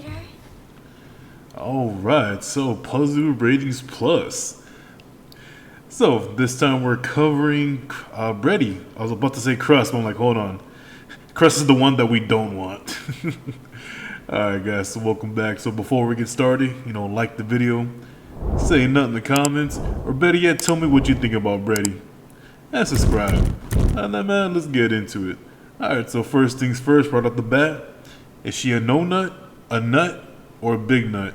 later. Alright, so Paizuri Ratings Plus. So this time we're covering Bready. I was about to say Crust, but I'm like, hold on. Crust is the one that we don't want. Alright guys, so welcome back. So before we get started, like the video, say nothing in the comments, or better yet, tell me what you think about Bready. And subscribe. And then man, let's get into it. Alright, so first things first, right off the bat, is she a no nut, a nut, or a big nut?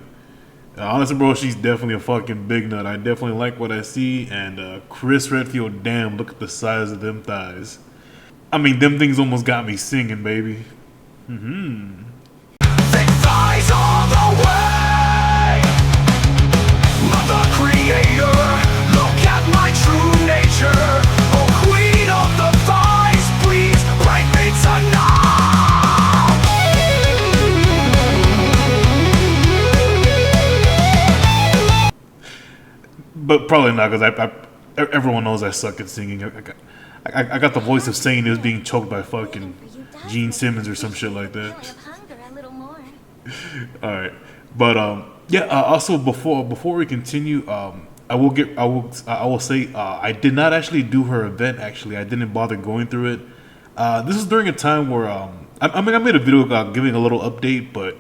Honestly, bro, she's definitely a fucking big nut. I definitely like what I see, and Chris Redfield, damn, look at the size of them thighs. I mean, them things almost got me singing, baby. Thick thighs all the way. Mother Creator, look at my true nature. Oh, Queen of the thighs, please break me tonight. But probably not, because everyone knows I suck at singing. I got the voice of saying it was being choked by fucking Gene Simmons or some shit like that. All right, but yeah. Also, before we continue, I will say I did not actually do her event. Actually, I didn't bother going through it. This is during a time where I made a video giving a little update, but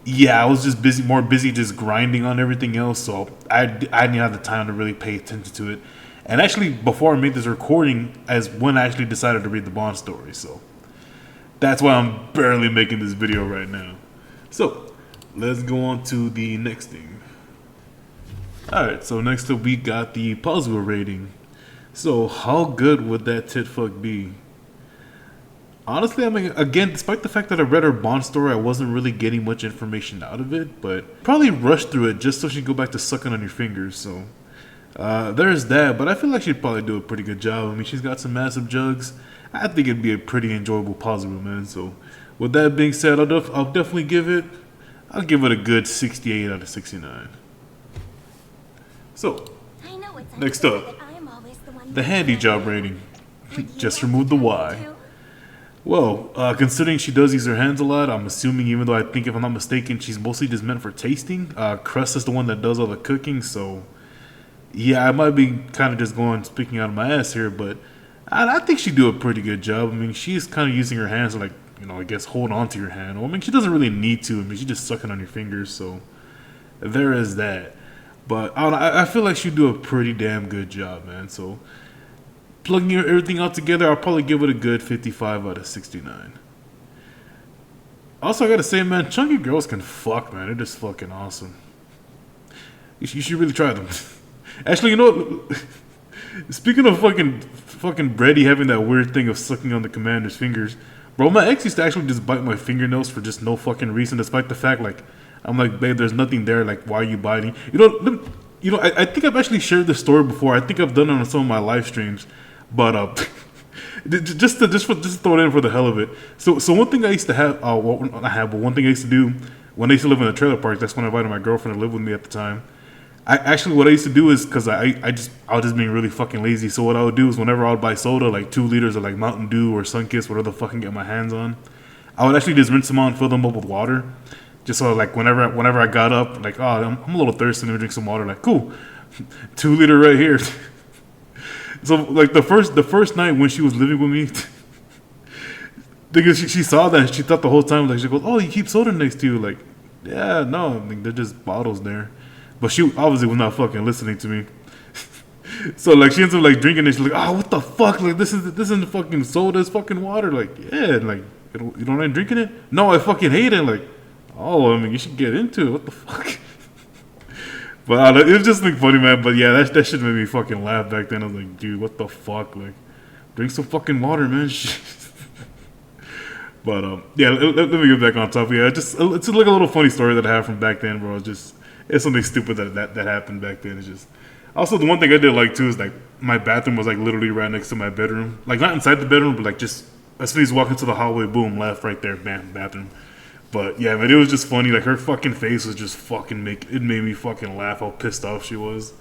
yeah, I was just more busy just grinding on everything else, so I didn't have the time to really pay attention to it. And actually, before I made this recording, as when I actually decided to read the Bond story, so that's why I'm barely making this video right now. So let's go on to the next thing. Alright, so next up we got the Paizuri rating. So how good would that tit fuck be? Honestly, I mean, again, despite the fact that I read her Bond story, I wasn't really getting much information out of it, but probably rushed through it just so she could go back to sucking on your fingers, so there's that. But I feel like she'd probably do a pretty good job. I mean, she's got some massive jugs. I think it'd be a pretty enjoyable Paizuri, man. So with that being said, I'll definitely give it a good 68 out of 69. So next up, the HandyJob rating. Just remove the Y. Well, considering she does use her hands a lot, I'm assuming, even though I think, if I'm not mistaken, she's mostly just meant for tasting. Crust is the one that does all the cooking, so yeah, I might be kind of just speaking out of my ass here, but I think she'd do a pretty good job. I mean, she's kind of using her hands to, like, I guess hold on to your hand. Well, I mean, she doesn't really need to. I mean, she's just sucking on your fingers, so there is that. But I feel like she'd do a pretty damn good job, man, so plugging everything out together, I'll probably give it a good 55 out of 69. Also, I gotta say, man, chunky girls can fuck, man. They're just fucking awesome. You should really try them. Actually, speaking of fucking Bready having that weird thing of sucking on the commander's fingers, bro, my ex used to actually just bite my fingernails for just no fucking reason, despite the fact, like, I'm like, babe, there's nothing there. Like, why are you biting? I think I've actually shared this story before. I think I've done it on some of my live streams. But just to throw it in for the hell of it. So one thing I used to have, but one thing I used to do when I used to live in a trailer park. That's when I invited my girlfriend to live with me at the time. What I used to do is, because I was just being really fucking lazy. So what I would do is, whenever I would buy soda, like 2 liters of like Mountain Dew or Sunkist, whatever the fuck I can get my hands on, I would actually just rinse them out and fill them up with water. Just so, like, whenever I got up, like, oh, I'm a little thirsty, let me drink some water. Like, cool, 2 liter right here. So, like, the first night when she was living with me, because she saw that, she thought the whole time, like, she goes, oh, you keep soda next to you. Like, yeah, no, I mean, they're just bottles there. But she obviously was not fucking listening to me. So, like, she ends up, like, drinking it. She's like, oh, what the fuck? Like, this isn't fucking soda, it's fucking water. Like, yeah, like, you don't like drinking it? No, I fucking hate it. Like, oh, I mean, you should get into it. What the fuck? But it was just like funny, man. But yeah, that shit made me fucking laugh back then. I was like, dude, what the fuck? Like, drink some fucking water, man. But yeah, let me get back on top. Yeah, it's like a little funny story that I have from back then, bro. It's something stupid that happened back then. It's just also the one thing I did like too is, like, my bathroom was like literally right next to my bedroom. Like, not inside the bedroom, but like just as soon as you walk into the hallway, boom, left, right there, bam, bathroom. But yeah, man, it was just funny. Like, her fucking face was just it made me fucking laugh how pissed off she was.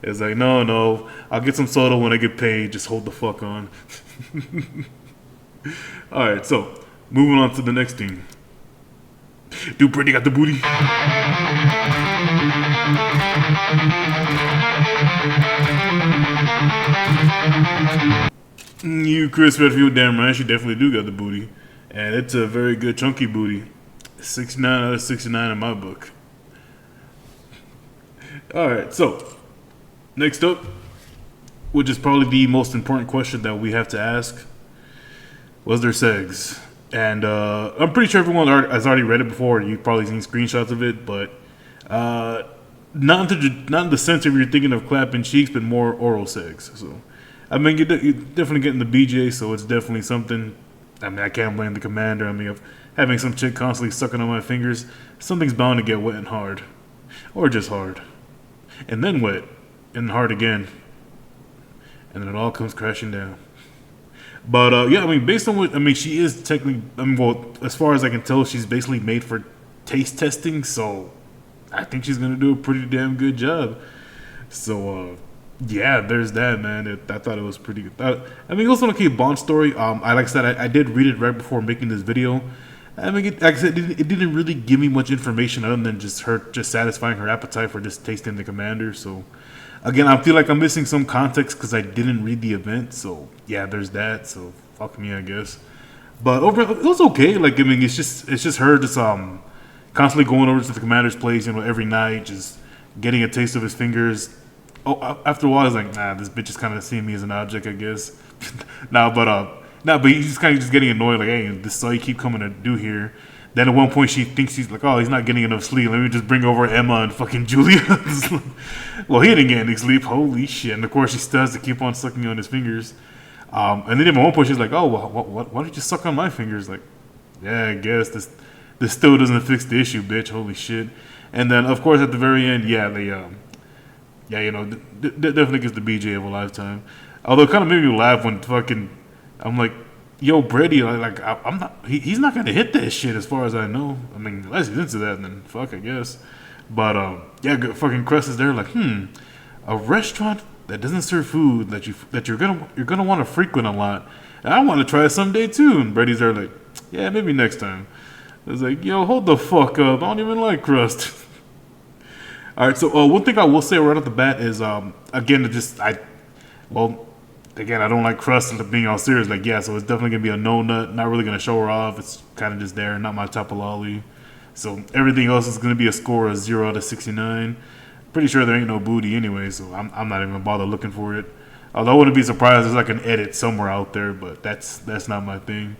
It's like, no, I'll get some soda when I get paid. Just hold the fuck on. Alright, so moving on to the next thing. Dude, Bready got the booty. You, Chris Redfield, damn right, she definitely do got the booty. And it's a very good chunky booty. 69 out of 69 in my book. Alright, so, next up, which is probably the most important question that we have to ask, was there Seggs? And I'm pretty sure everyone has already read it before. You've probably seen screenshots of it, but not in the sense of you're thinking of clapping cheeks, but more oral sex. So, I mean, you're definitely getting the BJ, so it's definitely something. I mean, I can't blame the commander. I mean, of having some chick constantly sucking on my fingers, something's bound to get wet and hard, or just hard, and then wet and hard again, and then it all comes crashing down. But yeah, I mean, based on what I mean, she is technically. I mean, well, as far as I can tell, she's basically made for taste testing. So I think she's gonna do a pretty damn good job. So yeah, there's that, man. I thought it was pretty good. I mean, also okay, Bond story. Like I said, I did read it right before making this video. I mean, like I said, it didn't really give me much information other than just her just satisfying her appetite for just tasting the commander. So again, I feel like I'm missing some context because I didn't read the event. So yeah, there's that. So fuck me, I guess. But overall, it was okay. Like I mean, it's just her just constantly going over to the commander's place, you know, every night, just getting a taste of his fingers. Oh, after a while, I was like, nah, this bitch is kind of seeing me as an object, I guess. But he's kind of just getting annoyed, like, hey, this is all you keep coming to do here. Then at one point, she thinks he's like, oh, he's not getting enough sleep. Let me just bring over Emma and fucking Julia. Well, he didn't get any sleep. Holy shit. And of course, she starts to keep on sucking on his fingers. And then at one point, she's like, oh, well, why don't you suck on my fingers? Like, yeah, I guess this still doesn't fix the issue, bitch. Holy shit. And then, of course, at the very end, yeah, they, yeah, you know, definitely gets the BJ of a lifetime. Although it kind of made me laugh when fucking, I'm like, yo, Bready, like I'm not, he's not gonna hit that shit as far as I know. I mean, unless he's into that, then fuck, I guess. But yeah, fucking Crest is there, like, a restaurant that doesn't serve food that you're gonna want to frequent a lot. And I want to try it someday too. And Bready's there, like, yeah, maybe next time. I was like, yo, hold the fuck up. I don't even like crust. All right, so one thing I will say right off the bat is, again, again, I don't like crust being all serious. Like, yeah, so it's definitely going to be a no nut. Not really going to show her off. It's kind of just there, not my type of lolly. So everything else is going to be a score of 0 out of 69. Pretty sure there ain't no booty anyway, so I'm not even going to bother looking for it. Although I wouldn't be surprised there's like an edit somewhere out there, but that's not my thing.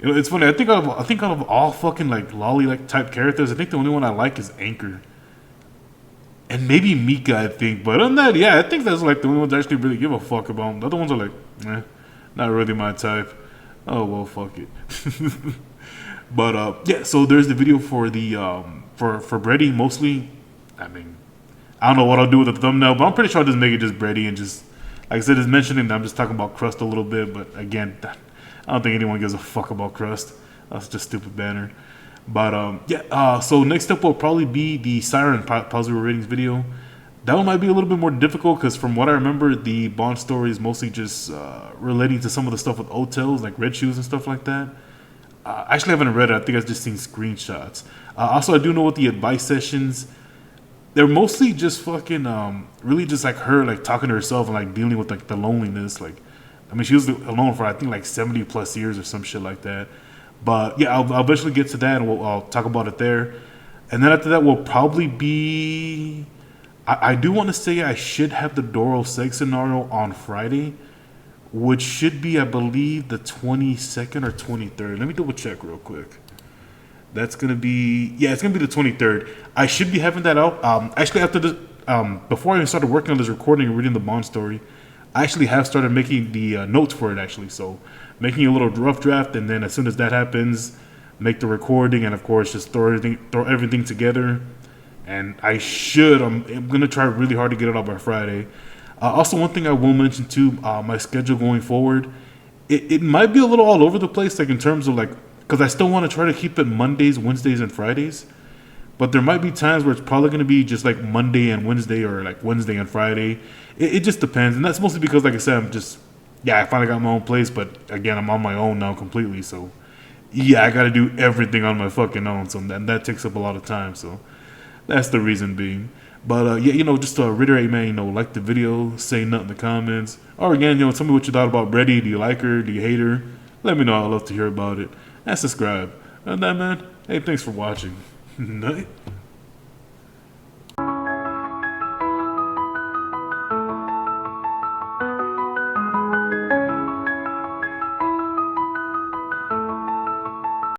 You know, it's funny. I think out of all fucking like lolly like type characters, I think the only one I like is Anchor. And maybe Mika, I think. But other than that, yeah, I think that's like the only ones I actually really give a fuck about them. The other ones are like, not really my type. Oh, well, fuck it. But, yeah, so there's the video for the, for Bready, mostly. I mean, I don't know what I'll do with the thumbnail, but I'm pretty sure I'll just make it just Bready and just, like I said, it's mentioning that I'm just talking about crust a little bit. But, again, I don't think anyone gives a fuck about crust. That's just stupid banner. But, yeah, so next up will probably be the Siren Paizuri Ratings video. That one might be a little bit more difficult because from what I remember, the Bond story is mostly just relating to some of the stuff with hotels, like red shoes and stuff like that. I actually haven't read it. I think I've just seen screenshots. Also, I do know with the advice sessions, they're mostly just fucking, really just like her, like talking to herself and like dealing with like the loneliness. Like, I mean, she was alone for I think like 70 plus years or some shit like that. But yeah, I'll eventually get to that, and I'll talk about it there. And then after that will probably be... I do want to say I should have the Doro Seggs scenario on Friday, which should be, I believe, the 22nd or 23rd. Let me double check real quick. That's going to be... Yeah, it's going to be the 23rd. I should be having that out. Actually, after this... before I even started working on this recording and reading the Bond story, I actually have started making the notes for it, actually, so... Making a little rough draft, and then as soon as that happens, make the recording, and of course just throw everything together. And I'm gonna try really hard to get it out by Friday. Also, one thing I will mention too, my schedule going forward, it might be a little all over the place, like in terms of like, because I still want to try to keep it Mondays, Wednesdays, and Fridays. But there might be times where it's probably going to be just like Monday and Wednesday, or like Wednesday and Friday. It just depends, and that's mostly because, like I said, I finally got my own place, but again, I'm on my own now completely, so yeah, I gotta do everything on my fucking own, so that takes up a lot of time. So that's the reason being. But yeah, just to reiterate, man, like the video, say nothing in the comments, or again, tell me what you thought about Bready. Do you like her? Do you hate her? Let me know. I'd love to hear about it. And subscribe. And that, man. Hey, thanks for watching. Night.